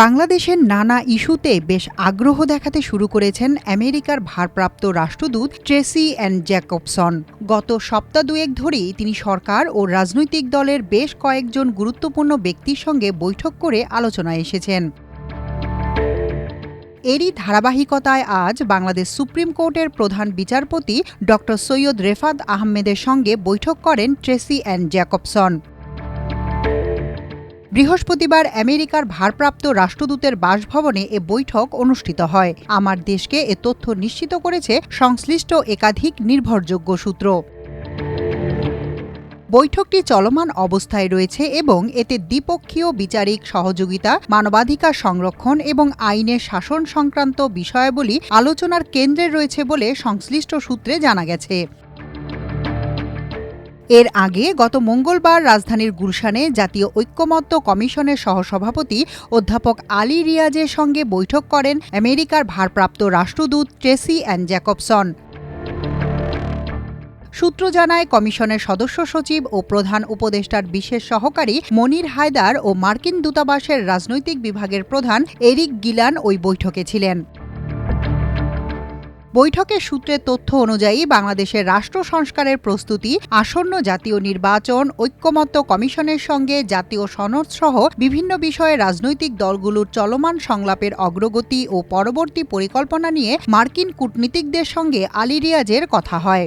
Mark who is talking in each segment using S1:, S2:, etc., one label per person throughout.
S1: বাংলাদেশের নানা ইস্যুতে বেশ আগ্রহ দেখাতে শুরু করেছেন আমেরিকার ভারপ্রাপ্ত রাষ্ট্রদূত ট্রেসি অ্যান জ্যাকবসন। গত সপ্তাহ দুয়েক ধরেই তিনি সরকার ও রাজনৈতিক দলের বেশ কয়েকজন গুরুত্বপূর্ণ ব্যক্তির সঙ্গে বৈঠক করে আলোচনায় এসেছেন। এরই ধারাবাহিকতায় আজ বাংলাদেশ সুপ্রিম কোর্টের প্রধান বিচারপতি ড সৈয়দ রেফাত আহমেদের সঙ্গে বৈঠক করেন ট্রেসি অ্যান জ্যাকবসন। বৃহস্পতিবার আমেরিকার ভারপ্রাপ্ত রাষ্ট্রদূতের বাসভবনে এ বৈঠক অনুষ্ঠিত হয়। আমার দেশকে এ তথ্য নিশ্চিত করেছে সংশ্লিষ্ট একাধিক নির্ভরযোগ্য সূত্র। বৈঠকটি চলমান অবস্থায় রয়েছে এবং এতে দ্বিপক্ষীয় বিচারিক সহযোগিতা, মানবাধিকার সংরক্ষণ এবং আইনের শাসন সংক্রান্ত বিষয়াবলী আলোচনার কেন্দ্রে রয়েছে বলে সংশ্লিষ্ট সূত্রে জানা গেছে। এর আগে গত মঙ্গলবার রাজধানীর গুলশানে জাতীয় ঐক্যমত্য কমিশনের সহসভাপতি অধ্যাপক আলী রিয়াজের সঙ্গে বৈঠক করেন আমেরিকার ভারপ্রাপ্ত রাষ্ট্রদূত ট্রেসি অ্যান জ্যাকবসন। সূত্র জানায়, কমিশনের সদস্য সচিব ও প্রধান উপদেষ্টার বিশেষ সহকারী মনির হায়দার ও মার্কিন দূতাবাসের রাজনৈতিক বিভাগের প্রধান এরিক গিলান ওই বৈঠকে ছিলেন। বৈঠকের সূত্রের তথ্য অনুযায়ী বাংলাদেশের রাষ্ট্র সংস্কারের প্রস্তুতি, আসন্ন জাতীয় নির্বাচন, ঐক্যমত্য কমিশনের সঙ্গে জাতীয় সনদসহ বিভিন্ন বিষয়ে রাজনৈতিক দলগুলোর চলমান সংলাপের অগ্রগতি ও পরবর্তী পরিকল্পনা নিয়ে মার্কিন কূটনীতিকদের সঙ্গে আলী রিয়াজের কথা হয়।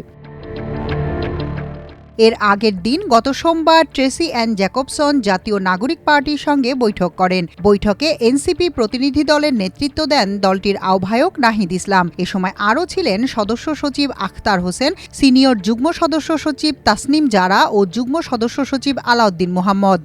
S1: এর আগের দিন গত সোমবার ট্রেসি অ্যান জ্যাকবসন জাতীয় নাগরিক পার্টির সঙ্গে বৈঠক করেন। বৈঠকে এনসিপি প্রতিনিধি দলের নেতৃত্ব দেন দলটির আহ্বায়ক নাহিদ ইসলাম। এ সময় আরও ছিলেন সদস্য সচিব আখতার হোসেন, সিনিয়র যুগ্ম সদস্য সচিব তাসনিম জারা ও যুগ্ম সদস্য সচিব আলাউদ্দিন মোহাম্মদ।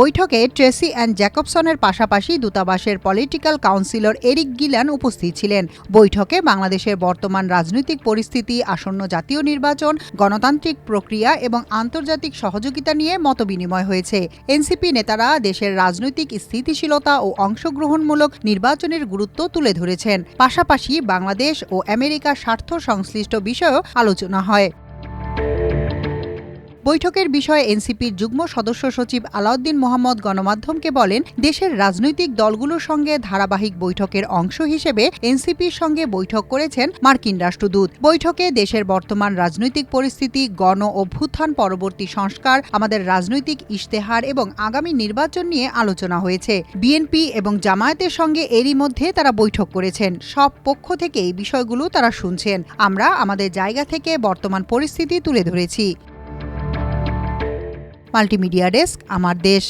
S1: বৈঠকে ট্রেসি অ্যান জ্যাকবসনের পাশাপাশি দূতাবাসের পলিটিক্যাল কাউন্সিলর এরিক গিলান উপস্থিত ছিলেন। বৈঠকে বাংলাদেশের বর্তমান রাজনৈতিক পরিস্থিতি, আসন্ন জাতীয় নির্বাচন, গণতান্ত্রিক প্রক্রিয়া এবং আন্তর্জাতিক সহযোগিতা নিয়ে মতবিনিময় হয়েছে। এনসিপি নেতারা দেশের রাজনৈতিক স্থিতিশীলতা ও অংশগ্রহণমূলক নির্বাচনের গুরুত্ব তুলে ধরেছেন। পাশাপাশি বাংলাদেশ ও আমেরিকার স্বার্থ সংশ্লিষ্ট বিষয়েও আলোচনা হয়। বৈঠকের বিষয়ে এনসিপির যুগ্ম সদস্য সচিব আলাউদ্দিন মোহাম্মদ গণমাধ্যমকে বলেন, দেশের রাজনৈতিক দলগুলোর সঙ্গে ধারাবাহিক বৈঠকের অংশ হিসেবে এনসিপির সঙ্গে বৈঠক করেছেন মার্কিন রাষ্ট্রদূত। বৈঠকে দেশের বর্তমান রাজনৈতিক পরিস্থিতি, গণ অভ্যুত্থান পরবর্তী সংস্কার, আমাদের রাজনৈতিক ইশতেহার এবং আগামী নির্বাচন নিয়ে আলোচনা হয়েছে। বিএনপি এবং জামায়াতের সঙ্গে এরই মধ্যে তারা বৈঠক করেছেন। সব পক্ষ থেকে এই বিষয়গুলো তারা শুনছেন। আমরা আমাদের জায়গা থেকে বর্তমান পরিস্থিতি তুলে ধরেছি। মাল্টিমিডিয়া ডেস্ক, আমার দেশ।